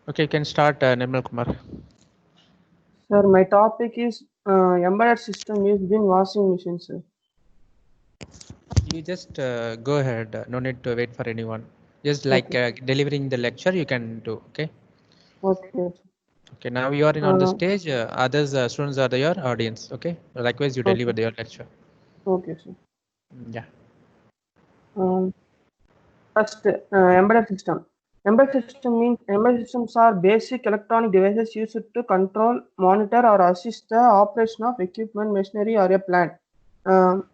Okay, you can start, Nirmal Kumar. Sir, my topic is embedded system used in washing machine, sir. You just go ahead. No need to wait for anyone. Just like Okay, delivering the lecture, you can do. Okay. okay, Okay. Now you are in on the uh, stage. Others students are your audience. Okay. Likewise, you deliver okay, your lecture. okay, sir. Yeah. Um, First, embedded system. Embedded systems are basic electronic devices used to control, monitor, or assist the operation of equipment, machinery, or a plant. Um,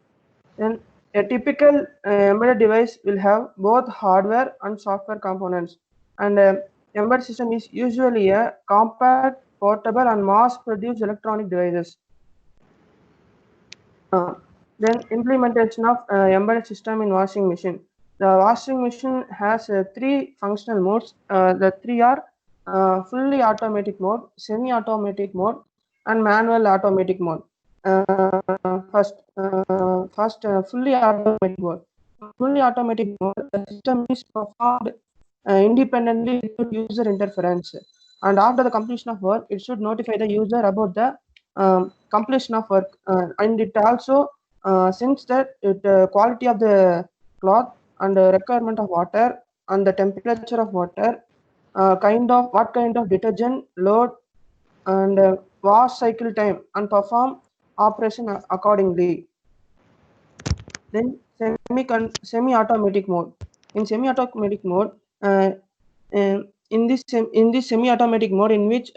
then a typical embedded device will have both hardware and software components, and embedded system is usually a compact, portable, and mass-produced electronic devices. Uh, then implementation of embedded system in washing machine. The washing machine has three functional modes. The three are fully automatic mode, semi-automatic mode, and manual automatic mode. First, fully automatic mode. In fully automatic mode, the system is performed independently without user interference. And after the completion of work, it should notify the user about the completion of work, and it also since that it quality of the cloth and requirement of water and the temperature of water, kind of what kind of detergent load and wash cycle time and perform operation accordingly. Then semi-automatic mode. In semi-automatic mode, uh, in this semi-automatic mode in which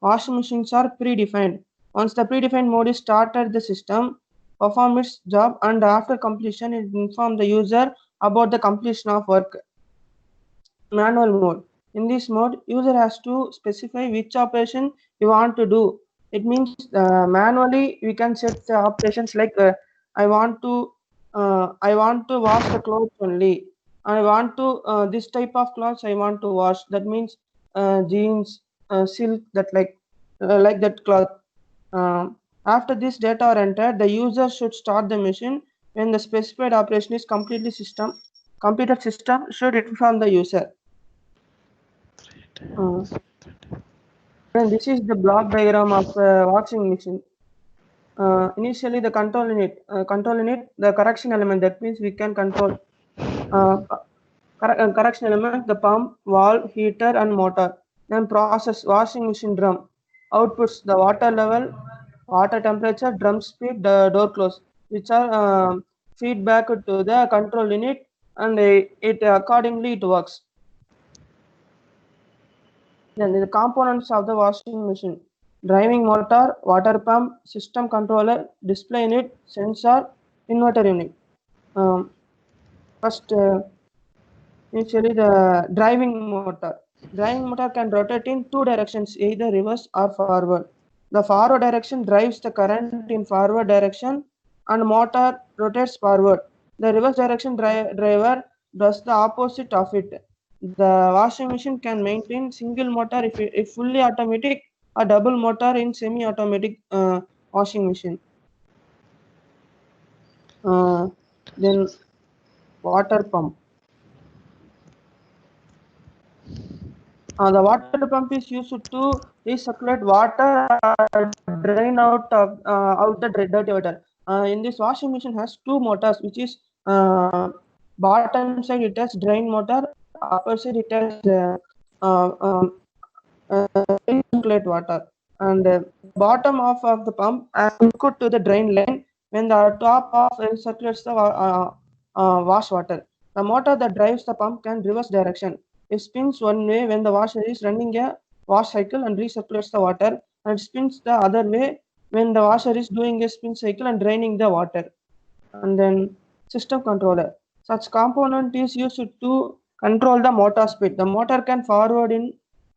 washing machines are predefined. Once the predefined mode is started, the system perform its job, and after completion, it inform the user about the completion of work. Manual mode. In this mode, user has to specify which operation you want to do. It means manually we can set the operations like I want to I want to wash the clothes only. I want to this type of clothes I want to wash. That means jeans, silk, like that cloth. After this data are entered, the user should start the machine. When the specified operation is completed system should inform the user. Uh, and this is the block diagram of washing machine. Initially, the correction element. That means we can control correction element, the pump, valve, heater, and motor. Then process washing machine drum. Outputs the water level, water temperature, drum speed, the door close, which are feedback to the control unit, and it accordingly it works. Then the components of the washing machine: driving motor, water pump, system controller, display unit, sensor, inverter unit. Um, First, initially the driving motor. Driving motor can rotate in two directions, either reverse or forward. The forward direction drives the current in forward direction, and motor rotates forward. The reverse direction driver does the opposite of it. The washing machine can maintain single motor if fully automatic, or double motor in semi-automatic washing machine. Uh, then water pump. The water pump is used to recirculate water drain out the dirty water. In this washing machine has two motors, which is bottom side it has drain motor, upper side it has recirculate water. And the bottom of the pump input to the drain line when the top of circulates the wash water. The motor that drives the pump can reverse direction. It spins one way when the washer is running a wash cycle and recirculates the water, and it spins the other way when the washer is doing a spin cycle and draining the water. And then system controller. Such component is used to control the motor speed. The motor can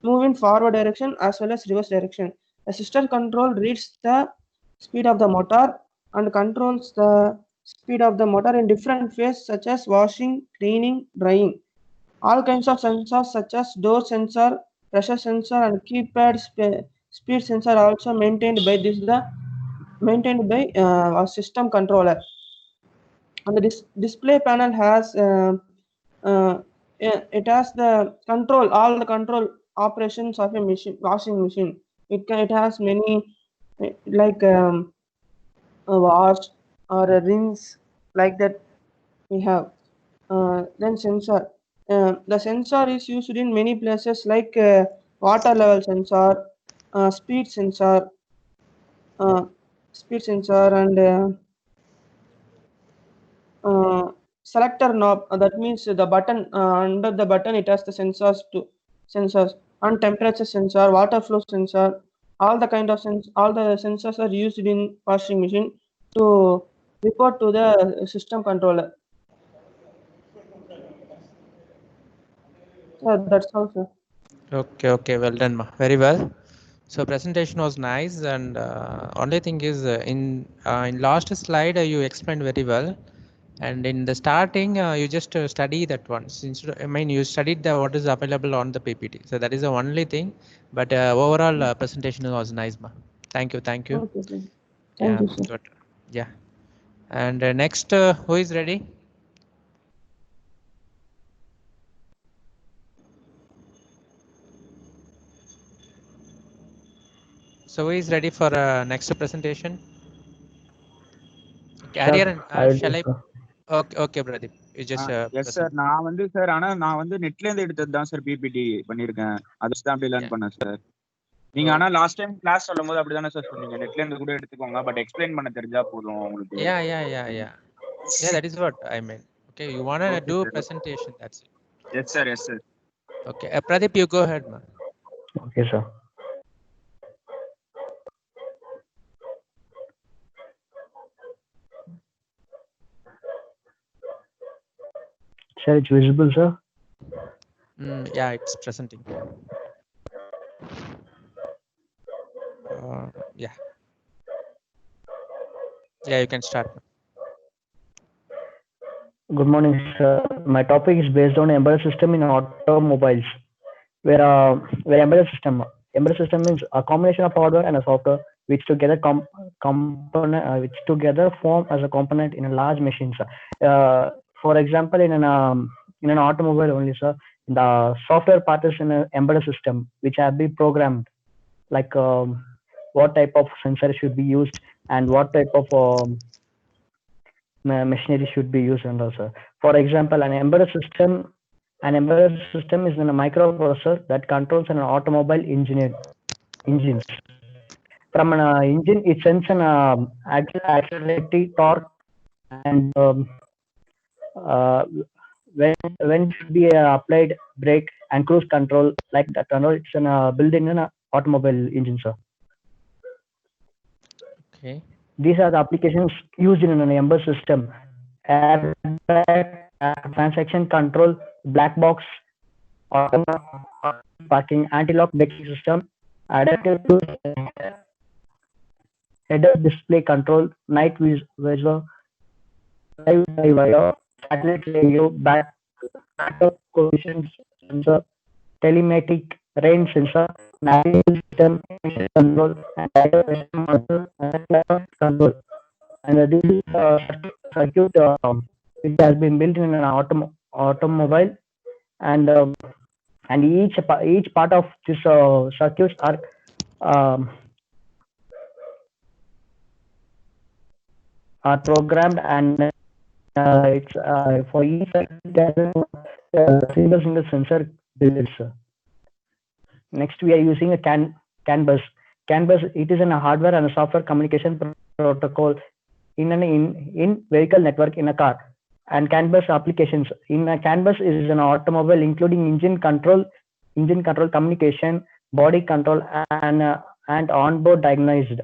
move in forward direction as well as reverse direction. The system control reads the speed of the motor and controls the speed of the motor in different phases such as washing, cleaning, drying. All kinds of sensors such as door sensor, pressure sensor, and speed sensor are also maintained by a system controller. And the display panel has it has the control all the control operations of a washing machine. It has many like a wash or a rinse like that we have. Then sensor. The sensor is used in many places like water level sensor, speed sensor, uh, and selector knob. That means the button under the button it has the sensors and temperature sensor, water flow sensor. All the kind of all the sensors are used in washing machine to report to the system controller. That's all, sir. Okay, well done, ma. Very well. So presentation was nice, and only thing is in last slide you explained very well, and in the starting you just study that one. Since I mean you studied the what is available on the PPT, so that is the only thing. But overall presentation was nice, ma. Thank you, thank you. Okay, sir. Thank Yeah, you, sir. good. Yeah, and next who is ready? So who is ready for next presentation? Carrier Sir, and I will shall do, I? sir. Okay, Pradeep. You just yes sir. present. நான் வந்து sir நான் வந்து நெட்ல இருந்து எடுத்தது தான் sir PPT பண்ணியிருக்கேன். அதை தான் அப்படி லேர்ன் Yeah. பண்ணேன் சார். நீங்க ஆனா லாஸ்ட் டைம் கிளாஸ் சொல்லும்போது அப்படிதானே சார் சொன்னீங்க, நெட்ல இருந்து கூட எடுத்துக்கோங்க, பட் எக்ஸ்பிளைன் பண்ண தெரிஞ்சா போதும் உங்களுக்கு. Yeah. That is what I meant. Okay, you wanna Okay, do a sir. presentation? That's it. Yes sir, yes sir. Okay, Pradeep, you go ahead, man. Okay, sir. Sir, it's visible, sir. Yeah, it's presenting. Yeah. Yeah, you can start. Good morning, sir. My topic is based on embedded system in automobiles, where embedded system means a combination of hardware and a software which together form as a component in a large machine, sir. For example, in an automobile only, sir, the software part is in an embedded system which have been programmed, like what type of sensor should be used and what type of machinery should be used, and also, for example, an embedded system is in a microprocessor that controls an automobile engines. From an engine, it sends an accelerated torque, and when should be applied brake and cruise control, like that. It's built in an automobile engine, sir. Okay. These are the applications used in an embedded system: airbag, transaction control, black box, parking, anti-lock braking system, adaptive head-up display control, night vision, wire, satellite radio, backup collision sensor, telematic rain sensor, navigation system control, and control. And this is a circuit which has been built in an automobile, and each part of this circuits are programmed, and it's for each circuit single sensor built. Next, we are using a CAN bus. CAN bus, it is a hardware and a software communication protocol in vehicle network in a car. And CAN bus applications in a CAN bus is an automobile, including engine control communication, body control, and onboard diagnosed.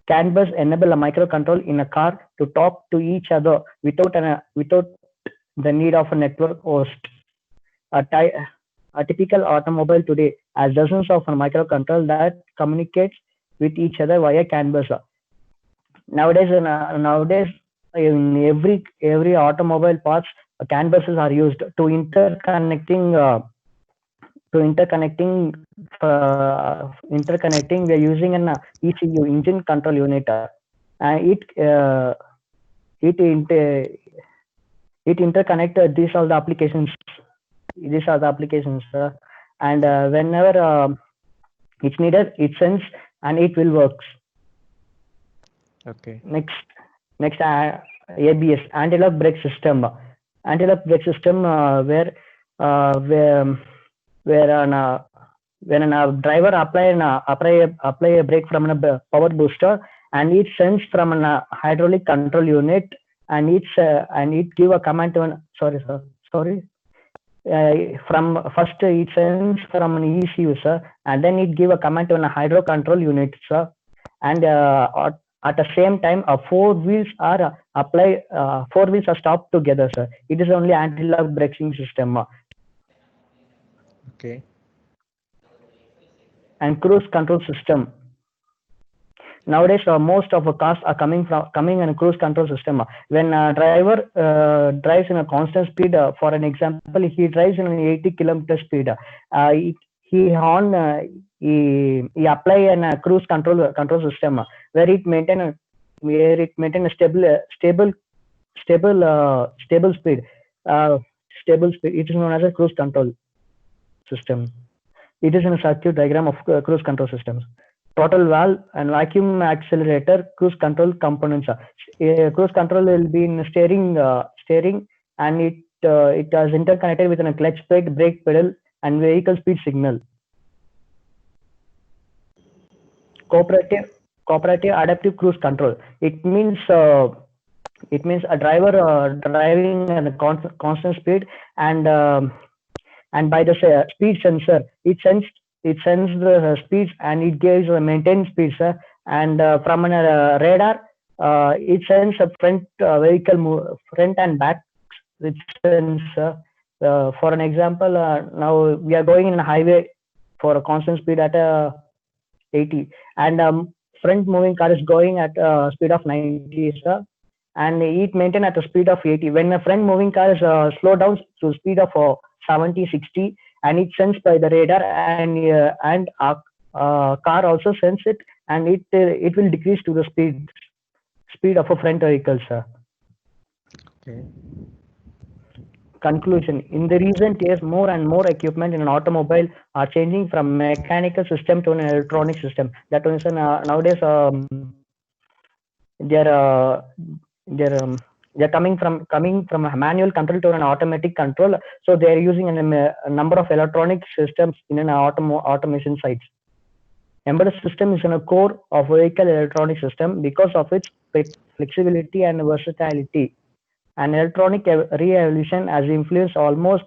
CAN bus enable a microcontrol in a car to talk to each other without the need of a network host. A typical automobile today has dozens of microcontrollers that communicates with each other via CAN bus. Nowadays, in every automobile parts, CAN buses are used to interconnecting. We are using an ECU, engine control unit. It interconnect these are the applications. and whenever it's needed, it sends and it will work. Okay. Next, ABS, anti-lock brake system. Anti-lock brake system where when a driver apply a brake from a power booster, and it sends from a hydraulic control unit, and it give a command to an from first it sends from an ECU, sir, and then it give a command to a hydro control unit, sir, and at the same time, four wheels are stopped together, sir. It is only anti-lock braking system. Okay. And cruise control system. Nowadays, most of the cars are coming in a cruise control system. When a driver drives in a constant speed, for an example, he drives in an 80 kilometer speed. He apply a cruise control system where it maintain a stable speed. Stable speed. It is known as a cruise control system. It is in a circuit diagram of cruise control systems. Throttle valve and vacuum accelerator cruise control components. Cruise control will be in steering, and it is interconnected with a clutch plate, brake pedal, and vehicle speed signal. Cooperative adaptive cruise control. It means a driver driving at a constant speed, and by the speed sensor, it sends the speeds, and it gives a maintained speed, sir. And from a radar, it sends a front and back, which sends. For an example, now we are going in a highway for a constant speed at 80, and front moving car is going at a speed of 90, sir, and it maintain at a speed of 80. When a front moving car is slow down to speed of 70, 60, and it sends by the radar, and car also sends it, and it will decrease to the speed of a front vehicle, sir. Okay. Conclusion: in the recent years, more and more equipment in an automobile are changing from mechanical system to an electronic system. That means nowadays they're coming from a manual control to an automatic control. So they are using a number of electronic systems in an automation sites. Embedded system is in a core of vehicle electronic system because of its flexibility and versatility. An electronic re-evolution has influenced almost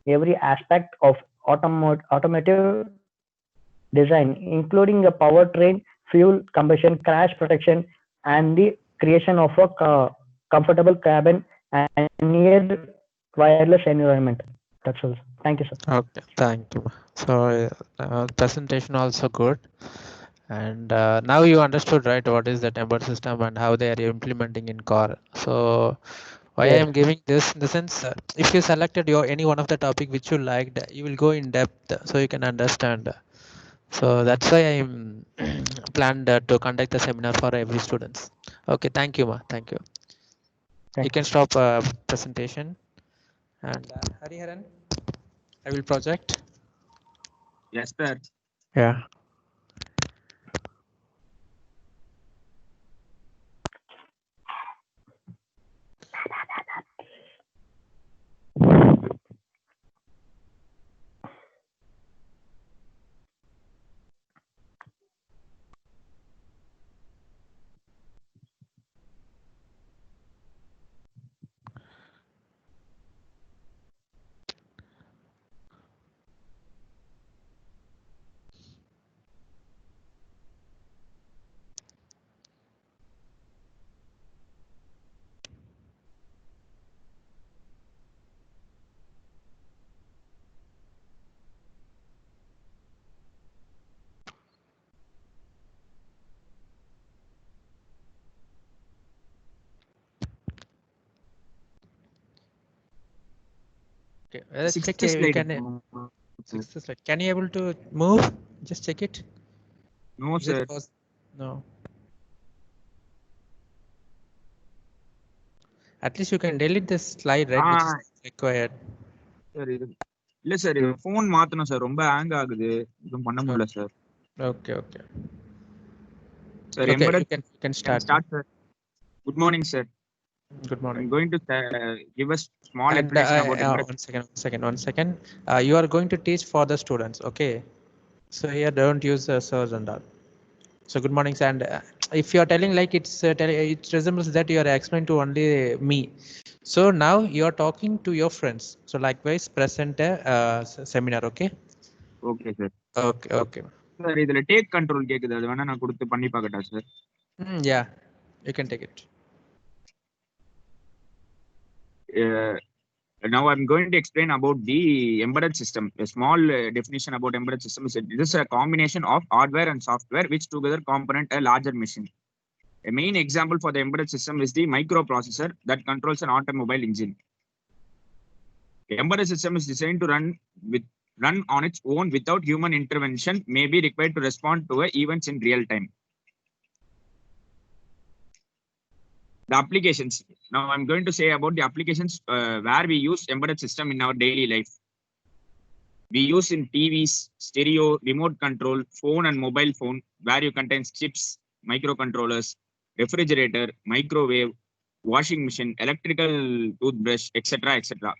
every aspect of automotive design, including the powertrain, fuel, combustion, crash protection, and the creation of a comfortable cabin and near wireless environment. That's all. Thank you, sir. Okay, thank you. So presentation also good, and now you understood, right, what is that embedded system and how they are implementing in car. So why I am giving this in the sense, if you selected any one of the topic which you liked, you will go in depth so you can understand. So that's why I'm planned to conduct the seminar for every students. Okay, thank you, ma. Thank you. You can stop presentation. And Hariharan, I will project. Yes, sir. Yeah. Okay, let's check. Sixth slide. Can you able to move? Just check it. No, Is sir. No. At least you can delete this slide, right? Which is required. Sir, இல்ல sir phone மாத்தணும் sir, ரொம்ப hang ஆகுது, எதுவும் பண்ண முடியல sir. Okay, okay. Sir Okay, embedded you can can start. start sir. Good morning sir. Good morning. I'm going to give a small And explanation about embedded. one second. You are going to teach for the students, okay? So here don't use sirs and all. So good morning, sir. And if you are telling like it resembles that you are explaining to only me. So now you are talking to your friends. So likewise present a seminar, okay? Okay sir. Okay, okay. Sir இதுல take control கேக்குது, அது வேணா நான் கொடுத்து பண்ணி பார்க்கட்டா sir? Yeah, you can take it. Now I'm going to explain about the embedded system. A small definition about embedded system is this is a combination of hardware and software which together component a larger machine. A main example for the embedded system is the microprocessor that controls an automobile engine. The embedded system is designed to run on its own without human intervention, may be required to respond to events in real time. The applications. Now I'm going to say about the applications where we use embedded system in our daily life. We use in TVs, stereo, remote control, phone and mobile phone, where you contains chips, microcontrollers, refrigerator, microwave, washing machine, electrical toothbrush, etc., etc.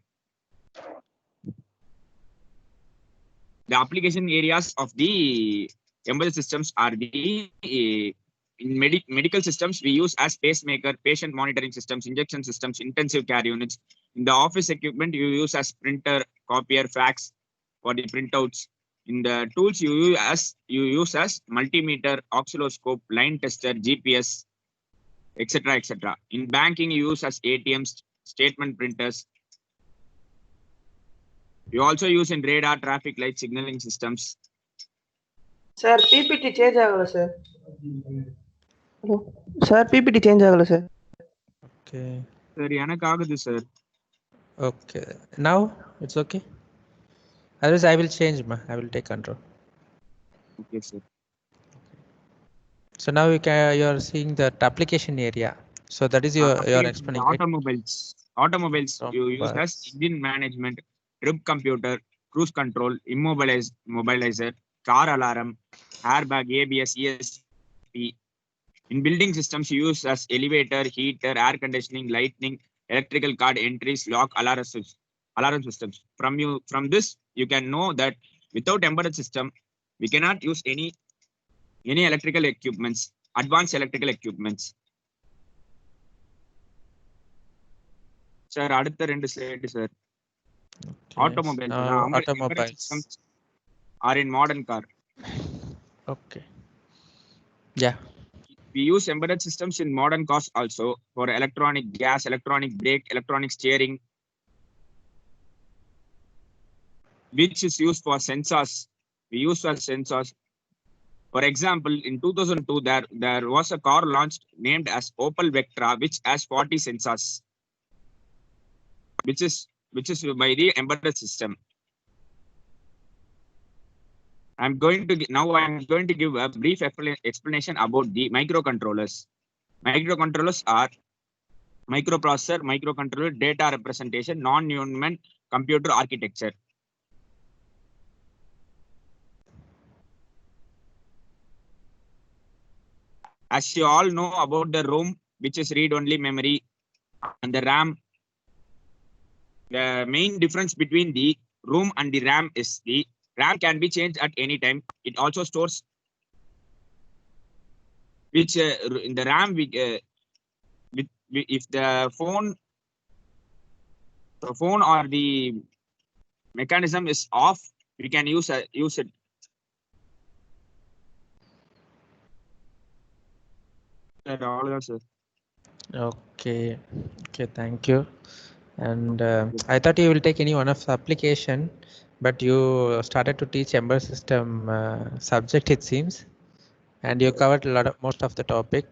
The application areas of the embedded systems are the in medical systems we use as pacemaker, patient monitoring systems, injection systems, intensive care units. In the office equipment you use as printer, copier, fax for the printouts. In the tools you use as multimeter, oscilloscope, line tester, GPS, etc., etc. In banking you use as ATMs, statement printers. You also use in radar, traffic light, signaling systems. Sir, PPT change agala sir. Sir, PPT change agala sir. Okay. Sir, எனக்கு ஆகுது sir. Okay. Now it's okay. Otherwise I will change, I will take control. Okay sir. So now you are seeing that application area. So that is your explaining, right? Automobiles you use as engine management, trip computer, cruise control, immobilizer, car alarm, airbag, ABS, ESP. In building systems you use as elevator, heater, air conditioning, lighting, electrical card entries, lock, alarm systems. From this you can know that without embedded system we cannot use any electrical equipments, advanced electrical equipments. Sir, அடுத்த ரெண்டு slide sir. Automobiles systems are in modern car. Okay. Yeah. We use embedded systems in modern cars also for electronic gas, electronic brake, electronic steering, which is used for sensors. We use for sensors. For example, in 2002, there was a car launched named as Opel Vectra, which has 40 sensors, which is by the embedded system. I'm going to give a brief explanation about the microcontrollers. Microcontrollers are microprocessor, microcontroller, data representation, non-human computer architecture. As you all know about the ROM, which is read-only memory, and the RAM, the main difference between the ROM and the RAM is the RAM can be changed at any time. It also stores, which in the RAM, if the phone or the mechanism is off, we can use it. Sir. Okay, thank you. And I thought you will take any one of the application, but you started to teach embedded system subject, it seems, and you covered most of the topic.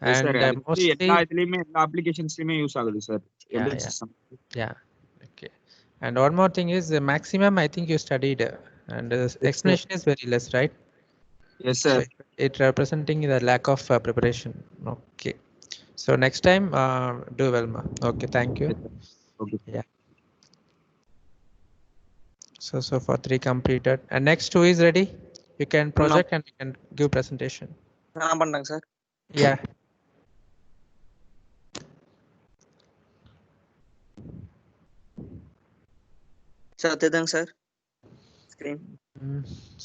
Yes, and sir. Mostly applications use agadu sir. Embedded system. Yeah. Okay. And one more thing is the maximum I think you studied, and the explanation is very less, right? Yes sir. So it representing the lack of preparation. Okay. So next time do well, ma. Okay, thank you. Okay. Yeah. So for 3 completed. And next 2 is ready. You can project and you can give presentation. நான் பண்றேங்க sir. Yeah. Sir தெரியுதாங்க sir screen?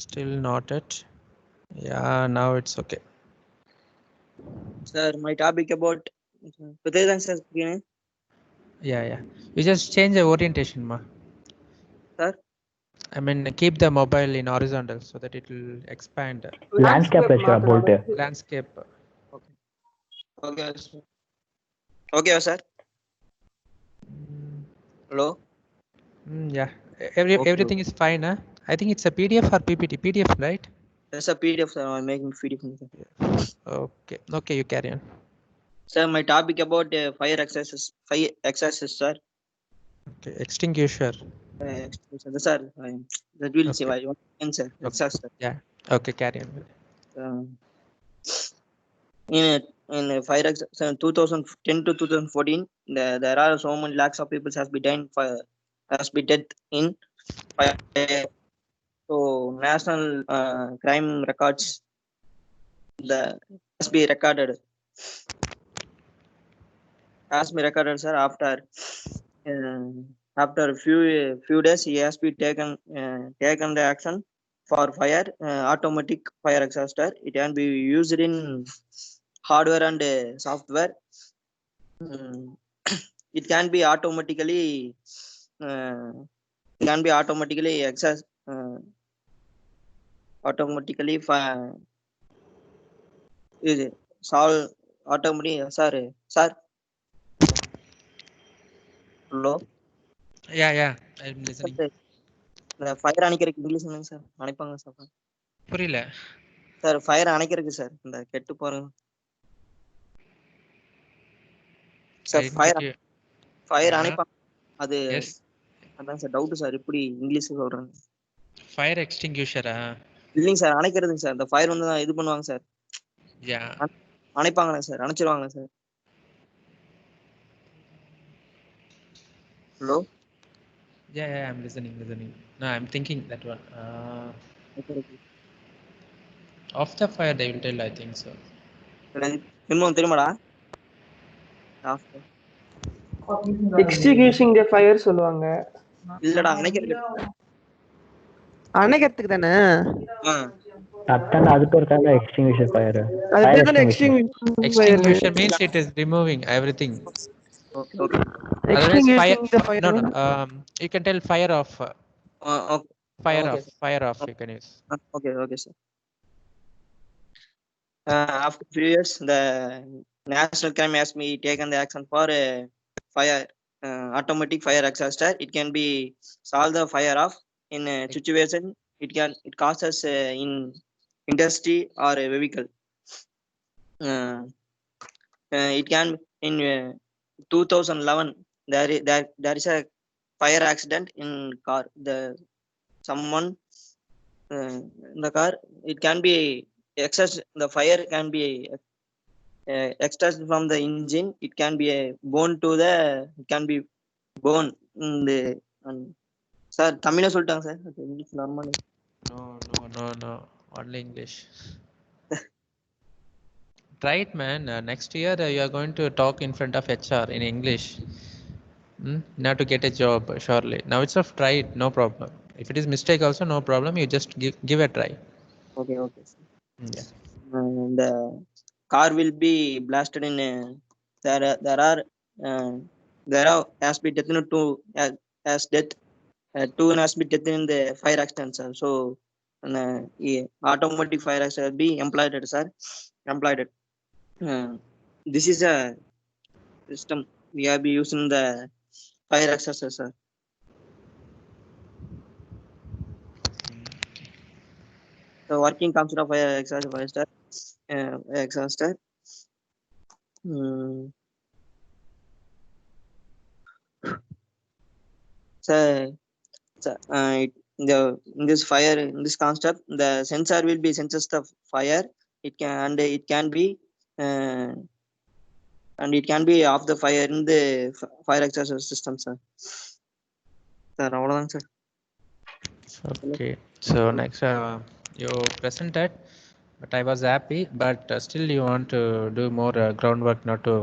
Still not it. Yeah, now it's okay. Sir my topic about தெரியுதாங்க sir screen? Yeah. You just change the orientation, ma. Sir? I mean, keep the mobile in horizontal so that it will expand. Landscape bolt. Landscape. Okay sir. Okay sir. Hello? Yeah. Okay. Everything is fine, huh? I think it's a PDF or PPT. PDF, right? There's a PDF sir. I'm making PDF. Okay, you carry on. Sir, my topic about fire accesses, sir. Okay, extinguisher. Sir, that will Okay. say why one answer. Access, sir. Yeah. Okay, carry on. In fire access, 2010 to 2014, there are so many lakhs of people has been dead in fire. So national crime records has been recorded. Has been recorded, sir. After a few days, he has been taken the action for fire automatic fire exhauster. It can be used in hardware and software. It can be automatically access automatically solve automatically. Sir. Hello. Yeah. I'm listening. Fire அணைக்கிறதுக்கு English என்னங்க sir? அணைப்பாங்க sir. புரியல. Sir fire அணைக்கிறதுக்கு sir இந்த கெட்டு போறேன் sir. Fire அணைப்பாங்க அது. அதான் சார் டவுட் சார். இப்படி இங்கிலீஷ் சொல்றேன். ஃபயர் எக்ஸ்டிங்யூஷரா? இல்லைங்க சார், அணைக்கிறதுங்க சார். இந்த ஃபயர் வந்து இது பண்ணுவாங்க சார். அணைப்பாங்களா சார்? அணைச்சிருவாங்களா sir? Hello. Yeah, I'm listening. No, I'm thinking that one. Off the fire, they will tell, I think so. இன்னும் தெரியுமாடா? எக்ஸ்டிங்யூஷிங் தி ஃபயர் சொல்லுவாங்க. இல்லடா, அணைக்கிறதுக்கு தானே. அதுக்கு ஒரு தான எக்ஸ்டிங்யூஷர் ஃபயர். அது பேர் தான extinguisher means it is removing everything. Okay. Extinguishing the fire. No. You can tell fire off. Okay. Fire off. You can use. Okay, sir. After few years, the national crime has been taken the action for fire automatic fire exhauster. It can be solve the fire off in a situation. It causes in industry or a vehicle. It can in 2011 there is a fire accident in car. Someone in the car. It can be the fire can be extracted from the engine. It can be bone in the sir. Tamil சொல்லிட்டாங்க sir. English normal. No. Only English. Try it, man. Next year you are going to talk in front of HR in English. Now to get a job, surely. Now itself try it, no problem. If it is mistake also, no problem. You just give a try. Okay. Yeah. The car will be blasted in there are has been death to as death. Two has been death in the fire accident, sir. So automatic fire accident be employed, sir. This is a system we have been using the fire exhauster, sir. The working concept of fire exhauster. In this fire, in this concept, the sensor will be senses the fire. It can be off the fire in the fire exhauster system, sir. Sir, அவ்வளவுதான் sir. Okay. So next, you presented, but I was happy. But still, you want to do more groundwork, not to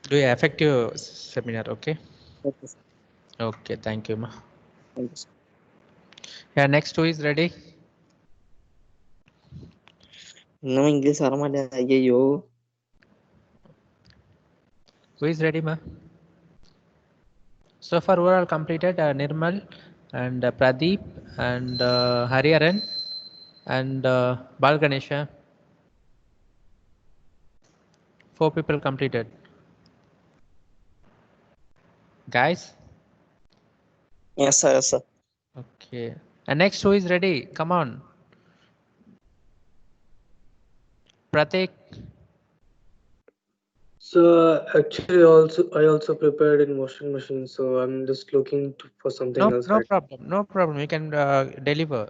do an effective seminar. Okay. Okay, sir. Okay. Thank you, ma. Thank you, sir. Yeah. Next, who is ready? இன்னும் English வரமாட்டேன் ஐயோ. Who is ready, ma? So far, overall completed Nirmal and Pradeep and Hariharan and Bal Ganesha. 4 people completed. Guys? Yes, sir. Yes, sir. Okay. And next, who is ready? Come on. Pratik. So actually, I also prepared in washing machine, so I'm just looking for something else. No Right? problem. No problem. You can deliver.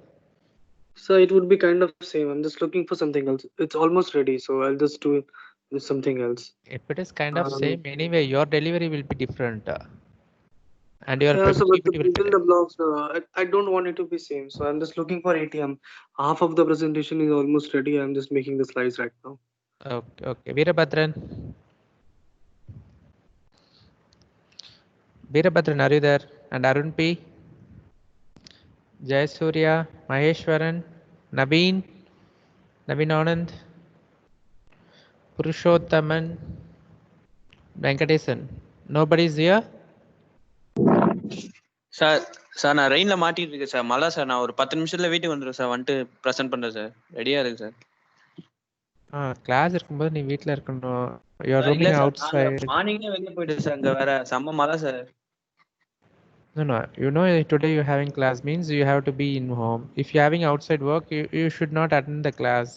So it would be kind of same. I'm just looking for something else. It's almost ready, so I'll just do it with something else. If it is kind of Um, same, anyway, your delivery will be different. And your Yeah, so but PPT will be within the blocks, I don't want it to be same. So I'm just looking for ATM. Half of the presentation is almost ready. I'm just making the slides right now. Okay, okay. Veerabhadran. Veerabhadran, are you there? And Arun P. Jay Surya, Maheshwaran, Naveen, Naveen Anand, Purushothaman, Venkatesan. Nobody is here? Sir sir நான் ரெயின்ல மாட்டிட்டு இருக்கேன் sir. மழை sir. நான் ஒரு 10 நிமிஷத்துல வீட்டுக்கு வந்துடுறேன் sir. வந்துட்டு ப்ரெசென்ட் பண்றேன் சார். ரெடியா இருக்கு சார். கிளாஸ் இருக்கும்போது நீ வீட்ல இருக்கணும். You are சார் இல்ல roaming சார், outside. மார்னிங்கே வெளியே போயிட்டு சார். இங்க வேற செம்ம மழை sir. No, you know today you're having class means you have to be in home. If you're having outside work, you should not attend the class.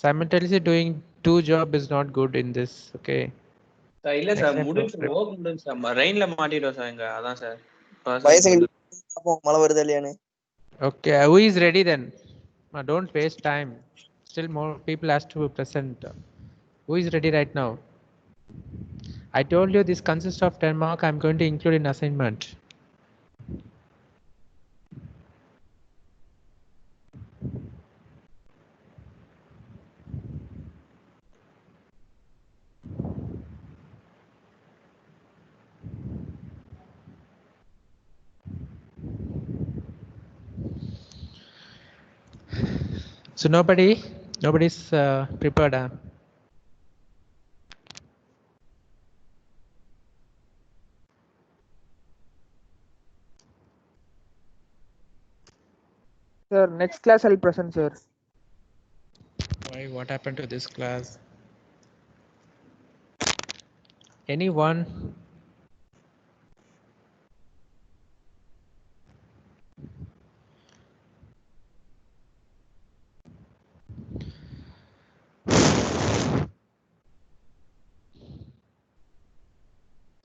Simultaneously doing 2 jobs is not good in this, okay? Sir இல்ல sir, Except முடிஞ்சு work. Work முடிஞ்சு sir. ரெயின்ல மாட்டிட்டோம் sir இங்க. அதான் sir. வயசுங்க பார்ப்போம் மழை வருதா இல்லையான்னு. Okay, who is ready then? Don't waste time. Still more people has to present. Who is ready right now? I told you this consists of 10 mark. I'm going to include in assignment. So nobody's prepared. Sir, next class I'll present, sir. Why? What happened to this class? Anyone?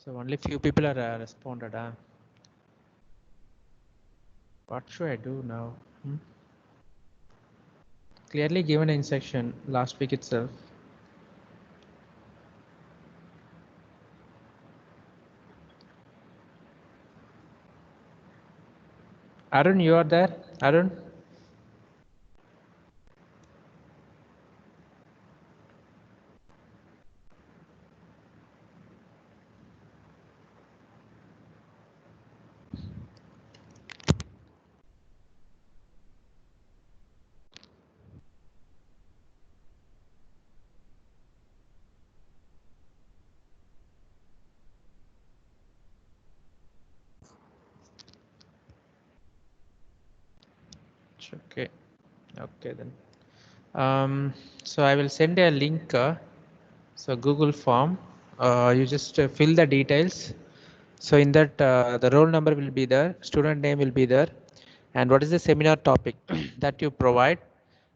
So only few people are responded. What should I do now? Clearly given instruction last week itself. Arun, you are there? Arun? Okay. Okay then. So I will send a link. So Google form. You just fill the details. So in that the roll number will be there, student name will be there, and what is the seminar topic that you provide,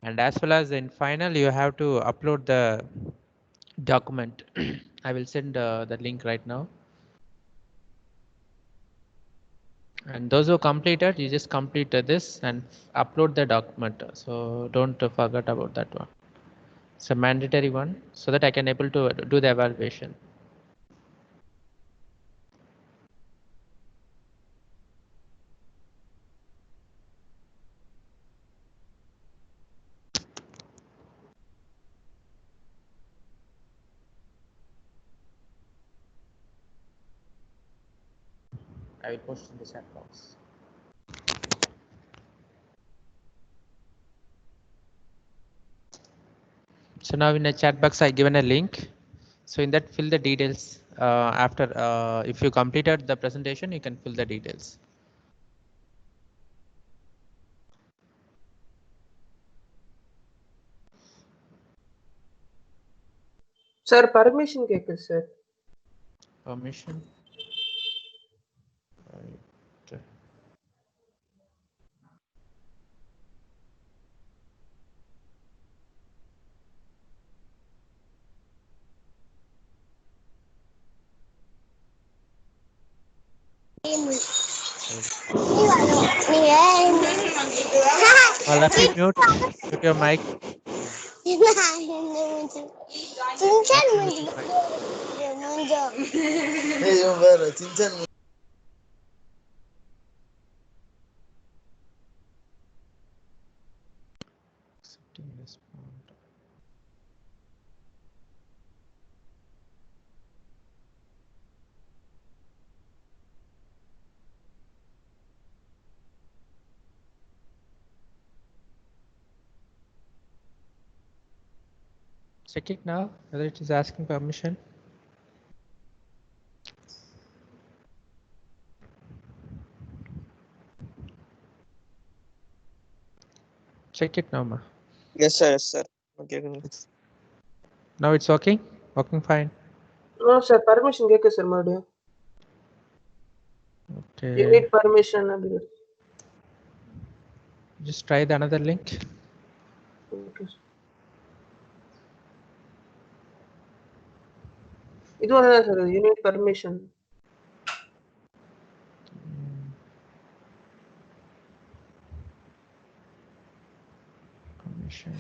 and as well as in final you have to upload the document. I will send the link right now. And those who completed, you just complete this and upload the document. So don't forget about that one. It's a mandatory one so that I can able to do the evaluation. I will post in the chat box. So now in the chat box, I given a link. So in that, fill the details. After, if you completed the presentation, you can fill the details. Sir, permission கேக்குது sir. Permission. Right. Malafi, mute your mic. Accepting respond. Check it now, whether it is asking permission. Check it now, ma. Yes, sir. Yes, sir. Okay. Now it's working? Working fine. No, sir, permission கேக்குது sir மறுபடியும். Okay. You need permission அப்படி. Just try the another link. Okay. இது ஒண்ணுதான் sir. You need permission. Permission.